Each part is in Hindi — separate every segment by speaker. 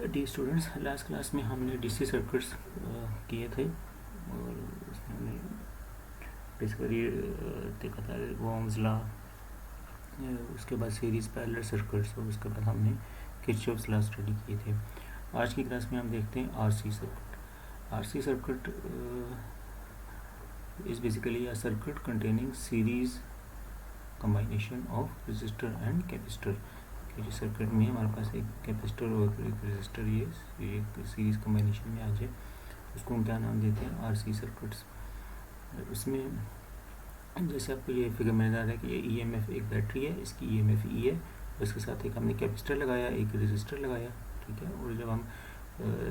Speaker 1: डी स्टूडेंट्स, लास्ट क्लास में हमने डीसी सर्किट्स किए थे और उसमें हमने बेसिकली देखा था ओम्स लॉ, उसके बाद सीरीज़ पैरेलल सर्किट्स और उसके बाद हमने किरचॉफ्स लॉ स्टडी किए थे। आज की क्लास में हम देखते हैं RC circuit. RC circuit is basically a circuit containing series combination of resistor and capacitor. जिस सर्किट में हमारे पास एक कैपेसिटर और एक रेजिस्टर ये सीरीज कम्बाइनेशन में आ जाए उसको हम क्या नाम देते हैं, आरसी सर्किट्स। उसमें जैसे आपको ये फिगर में नजर आ रहा है कि ये ईएमएफ एक बैटरी है, इसकी ईएमएफ ई है, उसके साथ एक हमने कैपेसिटर लगाया, एक रेजिस्टर लगाया, ठीक है। और जब हम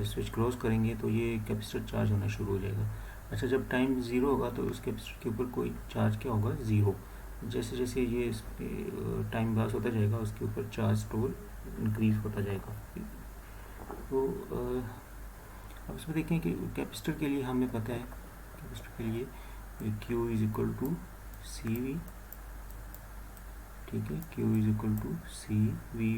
Speaker 1: स्विच क्लोज करेंगे तो ये कैपेसिटर चार्ज होना शुरू हो जाएगा। अच्छा, जब टाइम ज़ीरो होगा तो उस कैपेसिटर के ऊपर कोई चार्ज क्या होगा, ज़ीरो। जैसे जैसे ये इस टाइम पास होता जाएगा उसके ऊपर चार्ज स्टोर इंक्रीज होता जाएगा। तो अब इसमें देखें कि कैपेसिटर के लिए हमें पता है, कैपेसिटर के लिए Q is equal to C V, ठीक है। Q is equal to C V,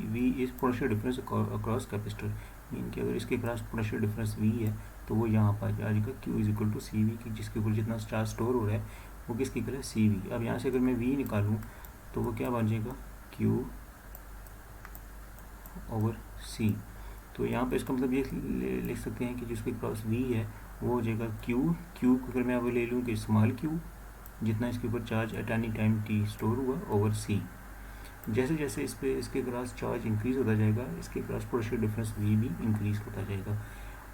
Speaker 1: V is potential difference across capacitor, mean कि अगर इसके क्रॉस पोटेंशियल डिफरेंस V है तो वो यहाँ पर आ जाएगा Q is equal to C V, की जिसके ऊपर जितना चार्ज स्टोर हो रहा है वो किसकी इक्वल है, सी वी। अब यहाँ से अगर मैं V निकालूँ तो वो क्या बन जाएगा, Q ओवर C। तो यहाँ पे इसका मतलब ये लिख सकते हैं कि जिसके क्रॉस V है वो हो जाएगा Q को अगर मैं अब ले लूँ कि स्मॉल q, जितना इसके ऊपर charge at any time t store हुआ ओवर C। जैसे जैसे इस पे इसके क्रॉस चार्ज इंक्रीज होता जाएगा, इसके क्रॉस पोटेंशियल डिफरेंस V भी इंक्रीज होता जाएगा।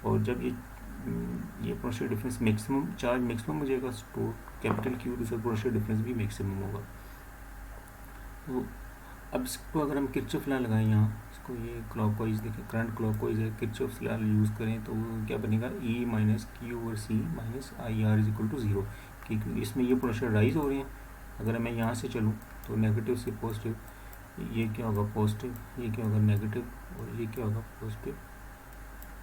Speaker 1: और जब ये potential difference maximum charge maximum हो जाएगा तो कैपिटल Q दूसरा पोटेंशियल डिफरेंस भी मैक्सिमम होगा। तो अब इसको अगर हम किरचॉफ लॉ लगाएं, यहाँ इसको ये क्लॉकवाइज देखें, करंट क्लॉकवाइज है, किरचॉफ लॉ यूज़ करें तो क्या बनेगा, E minus Q over C minus I R is equal to zero. क्योंकि इसमें ये पोटेंशियल राइज हो रहे हैं। अगर मैं यहाँ से चलूँ तो नेगेटिव से पॉजिटिव, ये क्या होगा पॉजिटिव, ये क्या होगा नेगेटिव, और ये क्या होगा पॉजिटिव,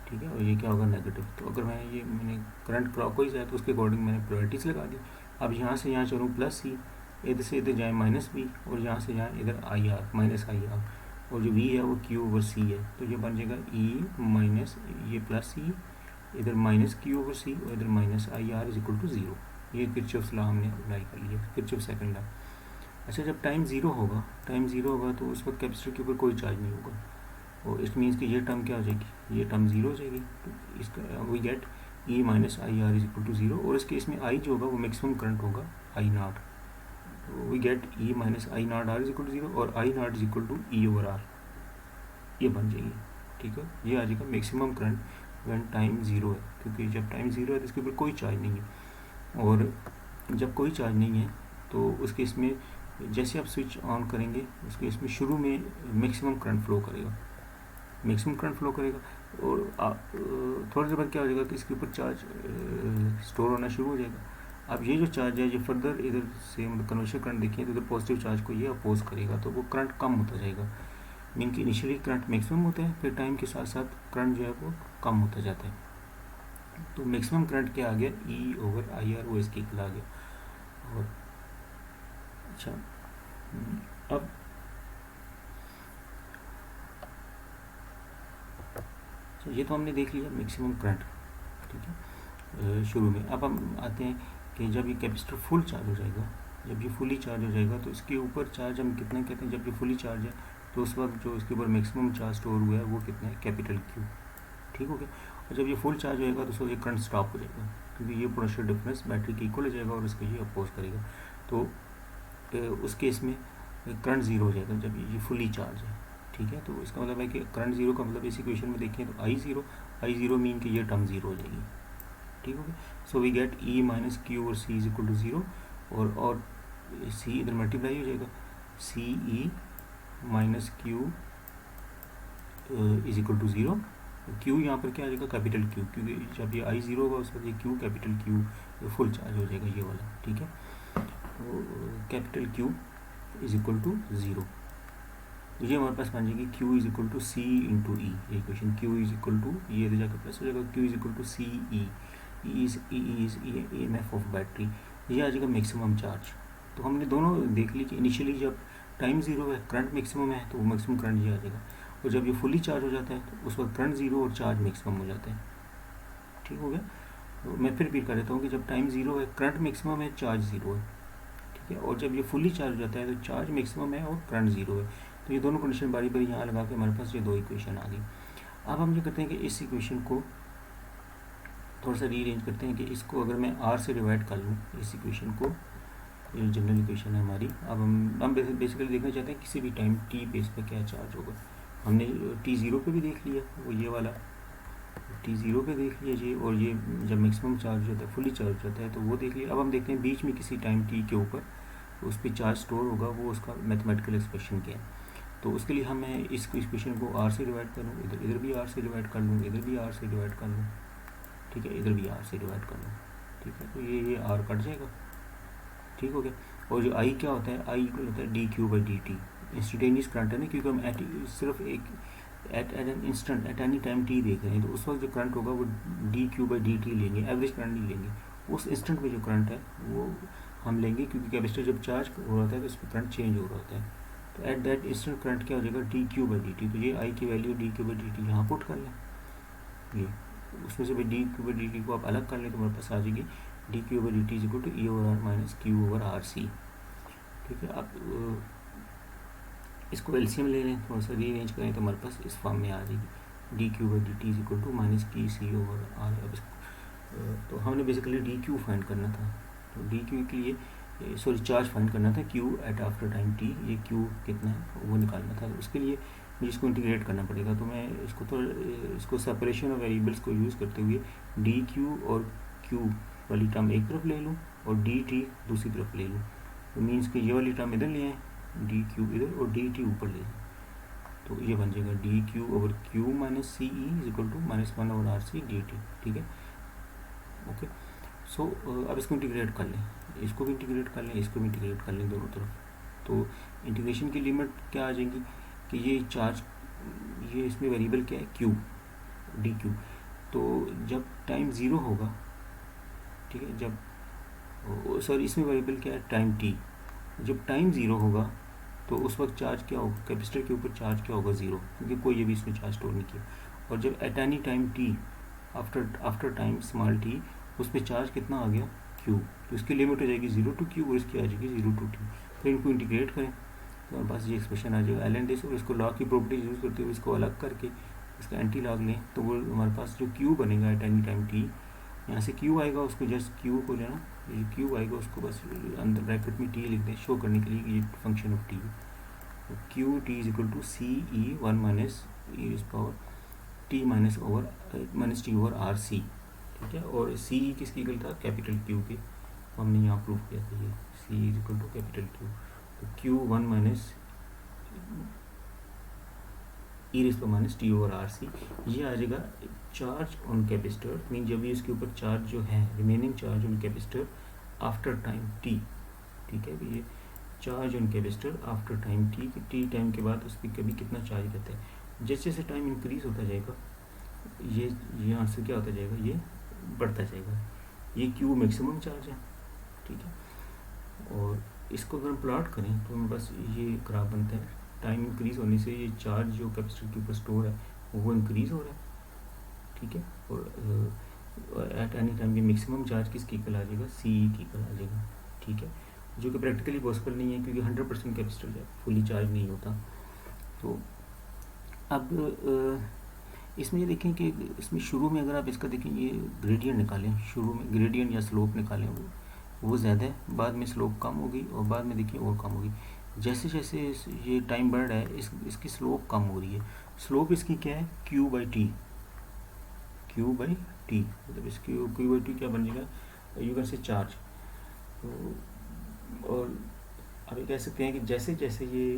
Speaker 1: ठीक है, और ये क्या होगा नेगेटिव। तो अगर मैंने करंट क्लॉकवाइज है तो उसके अकॉर्डिंग मैंने प्रायोरिटीज़ लगा दी। अब यहाँ से यहाँ चलूँ प्लस सी, इधर से इधर जाए माइनस बी, और यहाँ से जाए इधर I R minus I are, और जो वी है वो क्यू ओवर सी है। तो ये बन जाएगा ई माइनस ये प्लस सी, इधर माइनस क्यू ओवर सी, और इधर minus I R is equal to zero. ये किरचॉफ्स लॉ हमने अप्लाई कर लिया, किरचॉफ सेकंड लॉ। अच्छा, जब टाइम ज़ीरो होगा तो उस वक्त कैपेसिटर के ऊपर कोई चार्ज नहीं होगा, और इट मीन्स कि ये टर्म क्या हो जाएगी, ये टर्म ज़ीरो हो जाएगी। तो इसका we get E minus I R is equal to zero, और इसके इसमें आई जो होगा वो मैक्सिमम करंट होगा आई नॉट। तो we get E minus I naught R is equal to zero, और I naught is equal to E over R, ये बन जाएगी, ठीक है। ये आ जाएगा maximum current when time zero है, क्योंकि जब टाइम ज़ीरो है तो इसके ऊपर कोई चार्ज नहीं है। और जब कोई चार्ज नहीं है तो उसके इसमें जैसे आप स्विच ऑन करेंगे उसके इसमें शुरू में मैक्सिमम करंट फ्लो करेगा, और थोड़ी देर बाद क्या हो जाएगा कि इसके ऊपर चार्ज स्टोर होना शुरू हो जाएगा। अब ये जो चार्ज है ये फर्दर इधर से मतलब कन्वर्शन करंट देखिए तो इधर पॉजिटिव चार्ज को ये अपोज करेगा, तो वो करंट कम होता जाएगा। मीन कि इनिशियली करंट मैक्सिमम होता है, फिर टाइम के साथ साथ करंट जो है वो कम होता जाता है। तो मैक्सिमम करंट क्या आ गया, ई ओवर आई आर, वो इसके इक्वल आ गया। और अच्छा, अब तो ये तो हमने देख लिया मैक्सिमम करंट, ठीक है, शुरू में। अब हम आते हैं कि जब ये कैपेसिटर फुल चार्ज हो जाएगा, जब ये फुली चार्ज हो जाएगा तो इसके ऊपर चार्ज हम कितना कहते हैं, जब ये फुली चार्ज है तो उस वक्त जो इसके ऊपर मैक्सिमम चार्ज स्टोर हुआ है वो कितना है, कैपिटल क्यू, ठीक हो गया। और जब ये फुल चार्ज होएगा तो उसका ये करंट स्टॉप हो जाएगा, क्योंकि ये पोटेंशियल डिफरेंस बैटरी के इक्वल हो जाएगा और इसको ये अपोज करेगा। तो उस केस में करंट ज़ीरो हो जाएगा जब ये फुली चार्ज है, ठीक है। तो इसका मतलब है कि करंट ज़ीरो का मतलब इस इक्वेशन में देखें तो आई ज़ीरो मीन कि ये टर्म ज़ीरो हो जाएगी, ठीक हो गया। So we get E minus Q और C is equal to zero, और सी इधर मल्टीप्लाई हो जाएगा, C E minus Q is equal to zero. Q यहाँ पर क्या आ जाएगा, कैपिटल क्यू, क्योंकि जब ये आई ज़ीरो होगा उस वक्त ये Q capital Q full charge हो जाएगा ये वाला, ठीक है। तो capital Q is equal to zero, ये हमारे पास बन जाएगी Q is equal to C into E. Equation Q is equal to ये इधर जाकर प्लस हो जाएगा, Q is equal to C E, is E M F of battery, ये आ जाएगा मैक्सिमम चार्ज। तो हमने दोनों देख ली कि इनिशियली जब टाइम ज़ीरो है करंट मैक्सिमम है तो वो मैक्सिमम करंट ये आ जाएगा, और जब ये फुली चार्ज हो जाता है तो उस वक्त करंट ज़ीरो और चार्ज मैक्सिमम हो जाता है। ठीक हो गया। तो मैं फिर रिपीट कर देता हूँ कि जब टाइम ज़ीरो है करंट मैक्सिमम है, चार्ज ज़ीरो है। ठीक है, और जब ये फुली चार्ज हो जाता है तो चार्ज मैक्सिमम है और करंट ज़ीरो है। तो ये दोनों कंडीशन बारी बारी यहाँ लगा के हमारे पास ये दो इक्वेशन आ गई। अब हम ये करते हैं कि इस इक्वेशन को थोड़ा सा रीअरेंज करते हैं कि इसको अगर मैं आर से डिवाइड कर लूँ इस इक्वेशन को, ये जनरल इक्वेशन है हमारी। अब हम बेसिकली देखना चाहते हैं किसी भी टाइम टी पे इस पर क्या चार्ज होगा। हमने टी ज़ीरो पे भी देख लिया, वो ये वाला टी ज़ीरो पे देख लिया जी, और ये जब मैक्सिमम चार्ज होता है फुली चार्ज होता है तो वो देख लिया। अब हम देखते हैं बीच में किसी टाइम टी के ऊपर उस पर चार्ज स्टोर होगा, वो उसका मैथमेटिकल एक्सप्रेशन क्या है। तो उसके लिए मैं इस इक्वेशन को आर से डिवाइड करूँ, इधर भी आर से डिवाइड कर लूँ, इधर भी आर से डिवाइड कर लूँ। ठीक है, इधर भी आर से डिवाइड कर लूँ। ठीक है, तो ये आर कट जाएगा। ठीक हो गया। और जो आई क्या होता है, आई इक्वल होता है D Q by D T. Instantaneous current है ना, क्योंकि हम सिर्फ एक at an instant at any time T देख रहे हैं, तो उस वक्त जो करंट होगा वो D Q by D T लेंगे, एवरेज करंट नहीं लेंगे। उस इंस्टेंट में जो करंट है वो हम लेंगे, क्योंकि कैपेसिटर जब चार्ज हो रहा होता है तो उसमें करंट चेंज हो रहा होता है। तो एट दैट इंस्टेंट करंट क्या हो जाएगा, D Q by D T. तो ये आई की value D Q by D T यहाँ पुट कर लें, ये उसमें से D Q by D T को आप अलग कर लें तो हमारे पास आ जाएगी D Q by D T is equal to E over R minus Q over R C. ठीक है, अब इसको एलसीएम ले लें, थोड़ा सा रीअरेंज करें तो हमारे पास इस फॉर्म में आ जाएगी D Q by D T is equal to minus की सी ओवर आर। अब तो हमने बेसिकली डी क्यू फाइंड करना था, तो डी क्यू के लिए सॉरी चार्ज फाइंड करना था Q at after time T, ये क्यू कितना है वो निकालना था। तो उसके लिए मुझे इसको इंटीग्रेट करना पड़ेगा। तो मैं इसको सेपरेशन ऑफ वेरिएबल्स को यूज़ करते हुए डी क्यू और क्यू वाली टर्म एक तरफ ले लूँ और डी टी दूसरी तरफ ले लूँ। तो मीन्स कि ये वाली टर्म इधर ले आए, डी क्यू इधर और डी टी ऊपर ले जाए, तो ये बन जाएगा D Q over Q minus C E is equal to minus one over R C D T. ठीक है, ओके। सो अब इसको इंटीग्रेट कर लें, इसको भी इंटीग्रेट कर लें, इसको भी इंटीग्रेट कर लें दोनों तरफ। तो इंटीग्रेशन की लिमिट क्या आ जाएगी कि ये चार्ज, ये इसमें वेरिएबल क्या है क्यू, डी क्यू। तो जब टाइम ज़ीरो होगा, ठीक है, जब सॉरी इसमें वेरिएबल क्या है टाइम टी, जब टाइम ज़ीरो होगा तो उस वक्त चार्ज क्या होगा, कैपेसिटर के ऊपर चार्ज क्या होगा ज़ीरो, क्योंकि कोई ये भी इसमें चार्ज स्टोर नहीं किया। और जब eight any time T after time small T, उस पर चार्ज कितना आ गया क्यू, तो इसकी लिमिट हो जाएगी ज़ीरो टू क्यू और इसकी आ जाएगी ज़ीरो टू टी। फिर इनको इंटीग्रेट करें तो हमारे पास ये एक्सप्रेशन आ जाएगा एल एन डेस, और इसको लॉ की प्रॉपर्टीज यूज़ करते हुए इसको अलग करके इसका एंटी लॉग लें तो वो हमारे पास जो क्यू बनेगा एट एनी टाइम टी, यहाँ से क्यू आएगा, उसको जस्ट क्यू को लेना, ये क्यू आएगा उसको बस अंदर ब्रैकेट में टी लिख दें शो करने के लिए कि ये फंक्शन ऑफ टी है। Q T is equal to C E one minus E is power T minus T over R C. ठीक है, और सी ई किसकी इक्वल था, कैपिटल क्यू के, हमने यहाँ प्रूव किया था ये C is equal to capital Q. तो Q one minus E is power minus T over R C, ये आ जाएगा चार्ज ऑन कैपेसिटर, मीन जब भी इसके ऊपर चार्ज जो है remaining charge on capacitor after time T. ठीक है, ये charge on capacitor after time T, कि टी टाइम के बाद उस पर कभी कितना चार्ज रहता है। जैसे जैसे टाइम इंक्रीज होता जाएगा ये आंसर क्या होता जाएगा, ये बढ़ता जाएगा। ये क्यू मैक्सिमम चार्ज है। ठीक है, और इसको अगर हम प्लॉट करें तो हमें बस ये ग्राफ बनता है, टाइम इंक्रीज होने से ये चार्ज जो कैपेसिटर के ऊपर स्टोर है वो इंक्रीज हो रहा है। ठीक है, और एट एनी टाइम ये मैक्सिमम चार्ज किसकी इक्वल आ जाएगा, सी ई की इक्वल आ जाएगा। ठीक है, जो कि प्रैक्टिकली पॉसिबल नहीं है क्योंकि 100% कैपेसिटर जो फुली चार्ज नहीं होता। तो अब इसमें ये देखें कि इसमें शुरू में अगर आप इसका देखें ये ग्रेडियंट निकालें, शुरू में ग्रेडियंट या स्लोप निकालें, वो ज़्यादा है, बाद में स्लोप कम होगी और बाद में देखिए और कम होगी। जैसे जैसे ये टाइम बढ़ रहा है इसकी स्लोप कम हो रही है। स्लोप इसकी क्या है, Q by T, Q by T, मतलब इसकी क्यू बाई टी क्या बन जाएगा, यू कैन से चार्ज। तो और अब ये कह सकते हैं कि जैसे जैसे ये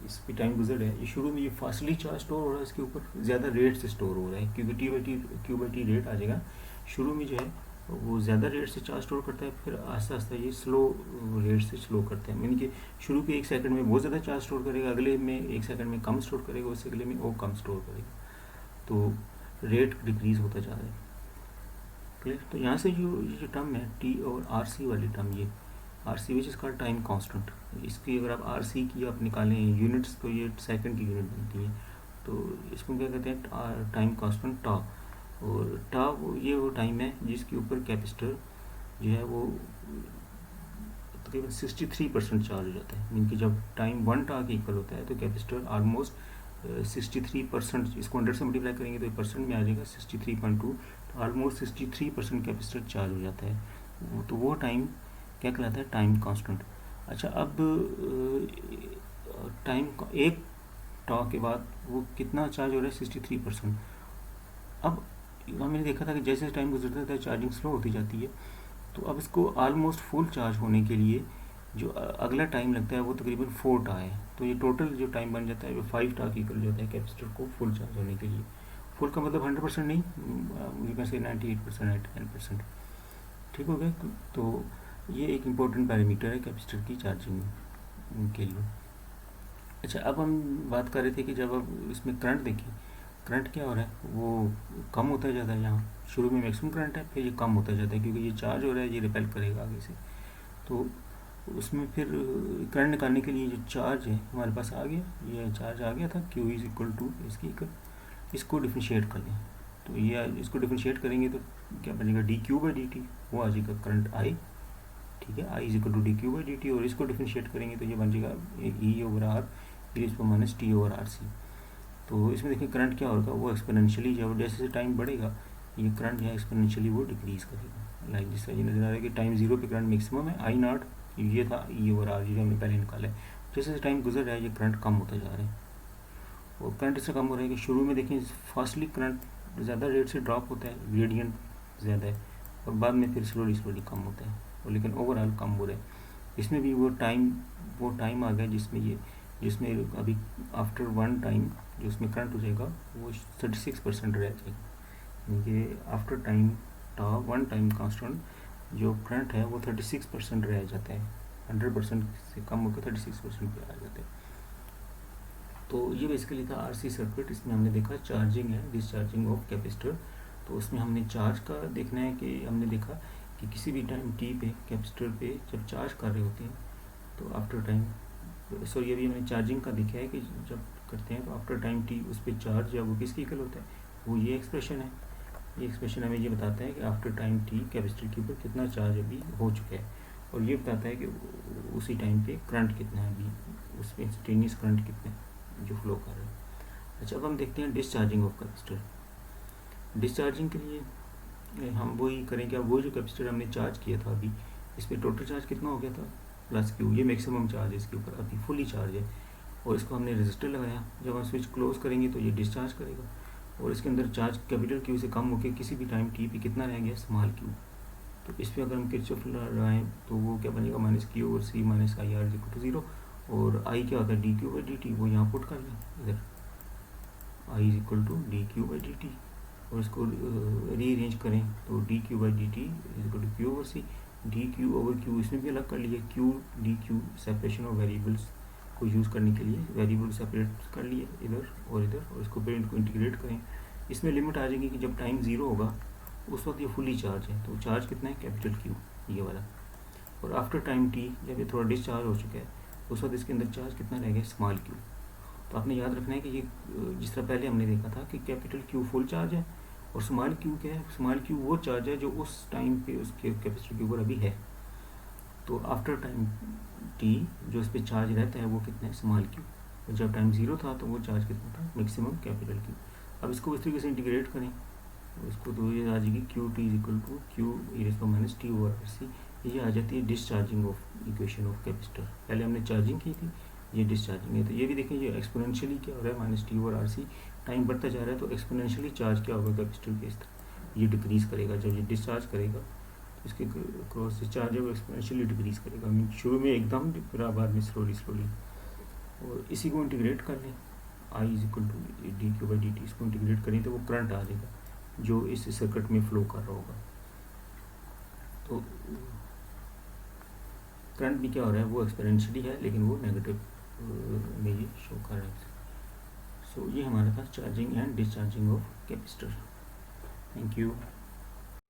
Speaker 1: इस पर टाइम गुजर रहा है, ये शुरू में ये फास्टली चार्ज स्टोर हो रहा है, इसके ऊपर ज़्यादा रेट से स्टोर हो रहा है क्योंकि क्यू बाई टी रेट आ जाएगा। शुरू में जो है वो ज़्यादा रेट से चार्ज स्टोर करता है, फिर आस्ता आस्ता ये स्लो रेट से स्लो करता है, यानी कि शुरू के 1 सेकंड में बहुत ज़्यादा चार्ज स्टोर करेगा, अगले में 1 सेकंड में कम स्टोर करेगा, उससे अगले में और कम स्टोर करेगा, तो रेट डिक्रीज होता जा रहा है। क्लियर। तो यहाँ से जो टर्म है टी और आर सी वाली टर्म, ये आर सी विच इसका टाइम कांस्टेंट, इसकी अगर आप आर सी की आप निकालें यूनिट्स तो ये सेकंड की यूनिट बनती है, तो इसको क्या कहते हैं, टाइम कांस्टेंट टा। और टा ये वो टाइम है जिसके ऊपर कैपेसिटर जो है वो तकरीबन 63% चार्ज हो जाता है। मीन कि जब टाइम 1 टा के इक्वल होता है तो कैपेसिटर ऑलमोस्ट 63%, इसको 100 से मल्टीप्लाई करेंगे तो परसेंट में आ जाएगा 63.2, तो ऑलमोस्ट 63% कैपेसिटर चार्ज हो जाता है। तो वो टाइम क्या कहलाता है, टाइम कांस्टेंट। अच्छा, अब टाइम एक टा के बाद वो कितना चार्ज हो रहा है, 63%। अब हमने देखा था कि जैसे टाइम गुजरता है चार्जिंग स्लो होती जाती है, तो अब इसको ऑलमोस्ट फुल चार्ज होने के लिए जो अगला टाइम लगता है वो तकरीबन 4 टा है। तो ये टोटल जो टाइम बन जाता है वो 5 टा की इक्वल जाता है कैपेसिटर को फुल चार्ज होने के लिए। फुल का मतलब 100% नहीं, यू कैन से 98%, 99%। ठीक हो गया। तो ये एक इम्पोर्टेंट पैरामीटर है कैपेसिटर की चार्जिंग के लिए। अच्छा, अब हम बात कर रहे थे कि जब अब इसमें करंट देखें, करंट क्या हो रहा है, वो कम होता जाता है। यहाँ शुरू में मैक्सिमम करंट है, फिर ये कम होता जाता है क्योंकि ये चार्ज हो रहा है, ये रिपेल करेगा आगे से। तो उसमें फिर करंट निकालने के लिए जो चार्ज है हमारे पास आ गया, ये चार्ज आ गया था, Q इज इक्वल टू इसकी इसको डिफ्रेंशिएट कर लें। तो ये इसको डिफ्रेंशिएट करेंगे तो क्या बनेगा, dQ/dt, वो आ जाएगा करंट I। ठीक है, I is equal to dQ/dt, और इसको डिफ्रेंशिएट करेंगे तो ये बन जाएगा E/R माइनस T/RC। तो इसमें देखिए करंट क्या होगा, वो एक्सपोनेंशियली जब जैसे टाइम बढ़ेगा ये करंट यहाँ एक्सपोनेंशियली वो डिक्रीज करेगा। लाइक जिस तरह ये नजर आ रहा है कि टाइम 0 पे करंट मैक्सिमम है, I0 ये था, E/R जो हमने पहले निकाला है। जैसे जैसे टाइम गुजर रहा है ये करंट कम होता जा रहा है, और करंट इससे कम हो रहा है कि शुरू में देखें फास्टली करंट ज़्यादा रेट से ड्रॉप होता है, ग्रेडियंट ज़्यादा है, और बाद में फिर स्लोली कम होता है, और लेकिन ओवरऑल कम हो रहा है। इसमें भी वो टाइम आ गया जिसमें अभी आफ्टर 1 टाइम जो उसमें करंट हो जाएगा वो 36% रह जाएगा। यानी कि आफ्टर टाइम टा 1 टाइम कांस्टेंट जो करंट है वो 36% रह जाता है, 100% से कम होकर 36% पे आ जाता है। तो ये बेसिकली था RC सर्किट। इसमें हमने देखा चार्जिंग है, डिस्चार्जिंग ऑफ कैपेसिटर। तो उसमें हमने चार्ज का देखना है कि हमने देखा कि किसी भी टाइम टी पे कैपेसिटर पे जब चार्ज कर रहे होते हैं तो आफ्टर टाइम, सॉरी अभी हमने चार्जिंग का देखा है कि जब करते हैं तो आफ्टर टाइम टी उस पर चार्ज या वो किसकी इक्वल होता है, वो ये एक्सप्रेशन है। ये एक्सप्रेशन हमें ये बताता है कि आफ्टर टाइम टी कैपेसिटर के ऊपर कितना चार्ज अभी हो चुका है, और ये बताता है कि उसी टाइम पे करंट कितना है अभी, उसमें इंस्टेंटेनियस करंट कितना है जो फ्लो कर रहा है। अच्छा, अब हम देखते हैं डिस्चार्जिंग ऑफ कैपेसिटर। डिस्चार्जिंग के लिए हम वही करेंगे, अब वो जो कैपेसिटर हमने चार्ज किया था अभी, इस पर टोटल चार्ज कितना हो गया था, प्लस Q, ये मैक्सिमम चार्ज है इसके ऊपर, अभी फुली चार्ज है, और इसको हमने रेजिस्टर लगाया। जब हम स्विच क्लोज करेंगे तो ये डिस्चार्ज करेगा, और इसके अंदर चार्ज कैपिटल Q से कम होकर किसी भी टाइम टी पे कितना रह गया, स्मॉल q। तो इस पर अगर हम किरचॉफ लगाएं तो वो क्या बनेगा, -Q/C - IR = 0, और I क्या होता है, dQ/dt, वो यहाँ पुट कर लें इधर, I = dQ/dt, और इसको रीअरेंज करें तो dQ/dt = Q/C, dQ/Q इसमें भी अलग कर लिया, Q dQ separation of variables को यूज़ करने के लिए वेरिएबल सेपरेट कर लिए इधर, और इसको फिर इनको इंटीग्रेट करें। इसमें लिमिट आ जाएगी कि जब टाइम 0 होगा उस वक्त ये फुली चार्ज है, तो चार्ज कितना है, कैपिटल Q ये वाला। और आफ्टर टाइम T जब ये थोड़ा डिस्चार्ज हो चुका है उस वक्त इसके अंदर चार्ज कितना रह गया, स्मॉल q। तो आपने याद रखना है कि ये जिस तरह पहले हमने देखा था कि कैपिटल Q फुल चार्ज है और स्मॉल q क्या है, स्मॉल q वो चार्ज है जो उस टाइम पे उसके कैपेसिटर के ऊपर अभी है। तो आफ्टर टाइम T जो इस पर चार्ज रहता है वो कितना है, स्मॉल q, और जब टाइम 0 था तो वो चार्ज कितना था, मैक्सिमम कैपिटल Q। अब इसको इस तरीके से इंटीग्रेट करें, इसको तो ये आ जाएगी Qt = Q e−t/RC। ये आ जाती है discharging of equation of capacitor. पहले हमने चार्जिंग की थी, ये डिस्चार्जिंग है। तो ये भी देखें ये एक्सपोनेंशियली क्या हो रहा है, -t/RC, टाइम बढ़ता जा रहा है तो एक्सपोनेंशियली चार्ज क्या होगा कैपेसिटर के, इस तरह ये डिक्रीज़ करेगा। जब ये डिस्चार्ज करेगा तो इसके क्रॉस से चार्ज है वो एक्सपोनेंशियली डिक्रीज़ करेगा, मीन शुरू में एकदम, फिर बाद में स्लोली। और इसी को इंटीग्रेट कर लें, I = dQ/dt, इसको इंटीग्रेट करें तो वो करंट आ जाएगा जो इस सर्किट में फ्लो कर रहा होगा। तो करंट भी क्या हो रहा है, वो एक्सपोनेंशियली है लेकिन वो नेगेटिव में ये शो कर रहा है। सो ये हमारा था charging and discharging of capacitor. Thank you.